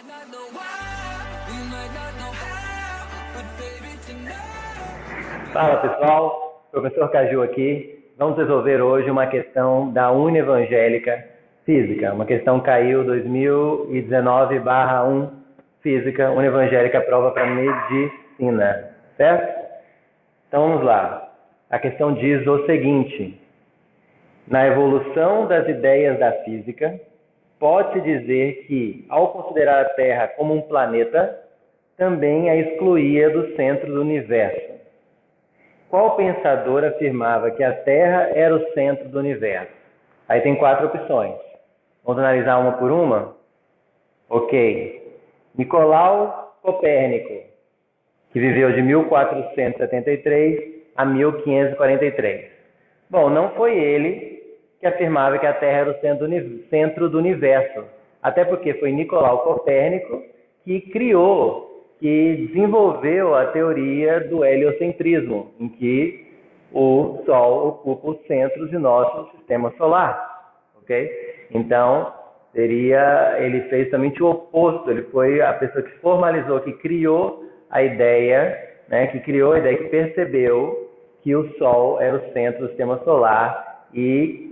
might not know why, we might not know how, but baby tonight. Fala pessoal, professor Caju aqui. Vamos resolver hoje uma questão da Univangélica Física. Uma questão caiu 2019/1 Física, Univangélica prova para medicina, certo? Então vamos lá. A questão diz o seguinte: na evolução das ideias da física, pode-se dizer que, ao considerar a Terra como um planeta, também a excluía do centro do universo. Qual pensador afirmava que a Terra era o centro do universo? Aí tem 4 opções. Vamos analisar uma por uma? Ok. Nicolau Copérnico, que viveu de 1473 a 1543. Bom, não foi ele que afirmava que a Terra era o centro do universo. Até porque foi Nicolau Copérnico que desenvolveu a teoria do heliocentrismo, em que o Sol ocupa o centro de nosso sistema solar. Ok? Então, ele fez somente o oposto. Ele foi a pessoa que formalizou, que criou a ideia, que percebeu que o Sol era o centro do sistema solar e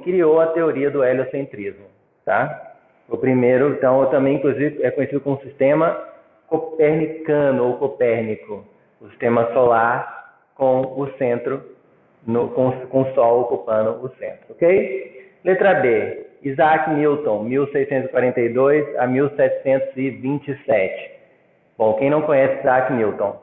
criou a teoria do heliocentrismo. Tá? O primeiro, então, também inclusive é conhecido como sistema copernicano ou copérnico, o sistema solar com o centro, com o Sol ocupando o centro, ok? Letra B, Isaac Newton, 1642 a 1727. Bom, quem não conhece Isaac Newton?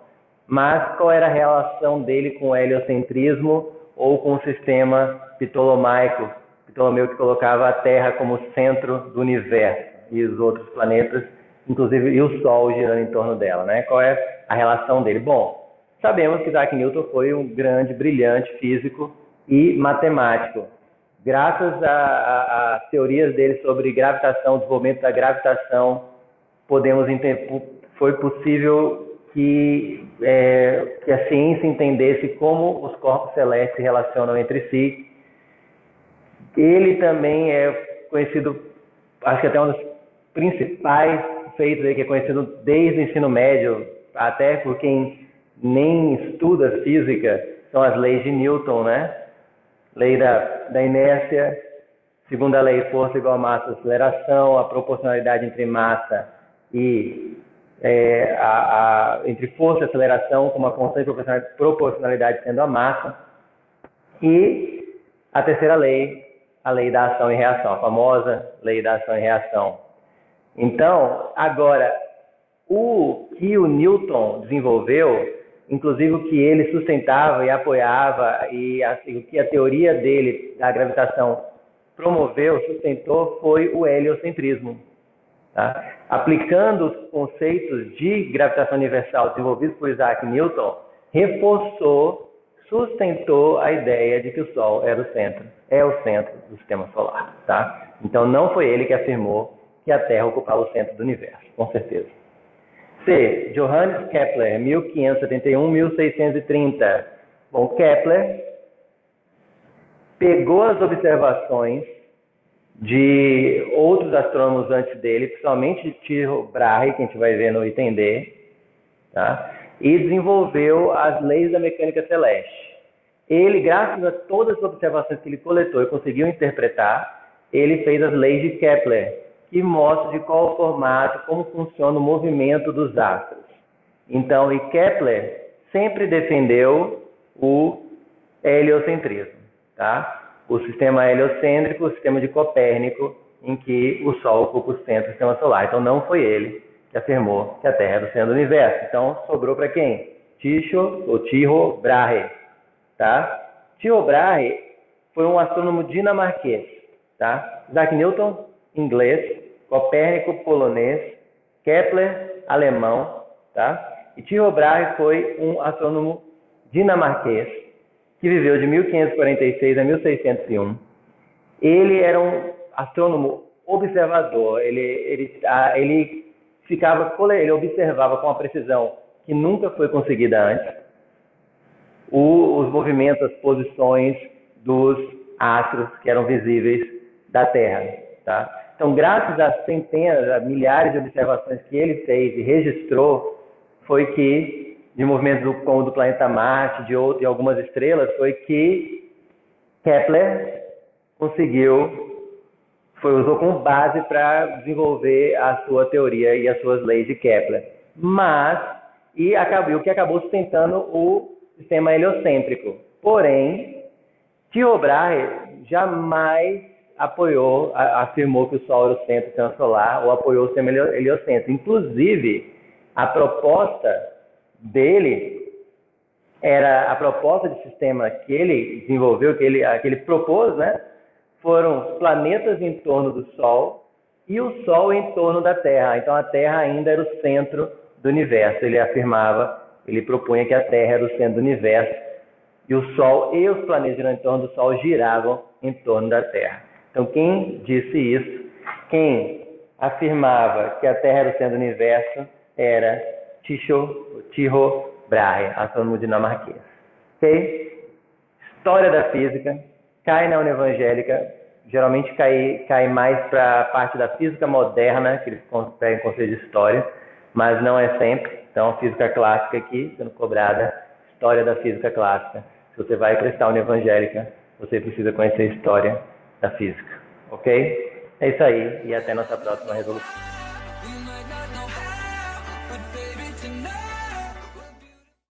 Mas qual era a relação dele com o heliocentrismo ou com o sistema ptolomaico? Ptolomeu que colocava a Terra como centro do universo e os outros planetas, inclusive e o Sol girando em torno dela, né? Qual é a relação dele? Bom, sabemos que Isaac Newton foi um grande, brilhante físico e matemático. Graças às teorias dele sobre gravitação, desenvolvimento da gravitação, foi possível que a ciência entendesse como os corpos celestes se relacionam entre si. Ele também é conhecido, acho que até um dos principais feitos aí, que é conhecido desde o ensino médio, até por quem nem estuda física, são as leis de Newton, né? Lei da inércia, segunda lei, força igual a massa, aceleração, a proporcionalidade entre massa e entre força e aceleração, com uma constante proporcionalidade sendo a massa, e a terceira lei, a lei da ação e reação, a famosa lei da ação e reação. Então, agora, o que o Newton desenvolveu, inclusive o que ele sustentava e apoiava, e o que a teoria dele da gravitação promoveu, sustentou, foi o heliocentrismo. Tá? Aplicando os conceitos de gravitação universal desenvolvidos por Isaac Newton, sustentou a ideia de que o Sol é o centro do sistema solar. Tá? Então não foi ele que afirmou que a Terra ocupava o centro do universo, com certeza. C. Johannes Kepler, 1571-1630. Bom, Kepler pegou as observações de outros astrônomos antes dele, principalmente Tycho Brahe, que a gente vai ver no item D, tá? E desenvolveu as leis da mecânica celeste. Ele, graças a todas as observações que ele coletou e conseguiu interpretar, ele fez as leis de Kepler, que mostram de qual formato, como funciona o movimento dos astros. Então, e Kepler sempre defendeu o heliocentrismo, tá? O sistema heliocêntrico, o sistema de Copérnico, em que o Sol ocupa o centro do sistema solar. Então, não foi ele que afirmou que a Terra era o centro do universo. Então, sobrou para quem? Tycho Brahe, tá? Tycho Brahe foi um astrônomo dinamarquês, tá? Isaac Newton, inglês, Copérnico, polonês, Kepler, alemão, tá? E Tycho Brahe foi um astrônomo dinamarquês que viveu de 1546 a 1601. Ele era um astrônomo observador. Ele observava com uma precisão que nunca foi conseguida antes os movimentos, as posições dos astros que eram visíveis da Terra, tá? Então, graças a centenas, a milhares de observações que ele fez e registrou, foi que, de movimentos como o do planeta Marte, de algumas estrelas, foi que Kepler usou como base para desenvolver a sua teoria e as suas leis de Kepler. O que acabou sustentando o sistema heliocêntrico. Porém, Tycho Brahe jamais afirmou que o Sol era o centro do sistema solar ou apoiou o sistema heliocêntrico. Inclusive, a proposta dele a proposta de sistema que ele desenvolveu, que ele propôs, né? Foram planetas em torno do Sol e o Sol em torno da Terra. Então a Terra ainda era o centro do universo. Ele propunha que a Terra era o centro do universo e o Sol e os planetas girando em torno do Sol giravam em torno da Terra. Então quem disse isso, quem afirmava que a Terra era o centro do universo, era Tycho Brahe, astrônomo dinamarquês. Ok? História da física. Cai na União Evangélica, geralmente cai mais para a parte da física moderna, que eles pegam conceito de história, mas não é sempre. Então, física clássica aqui, sendo cobrada, história da física clássica. Se você vai prestar União Evangélica, você precisa conhecer a história da física. Ok? É isso aí, e até nossa próxima resolução.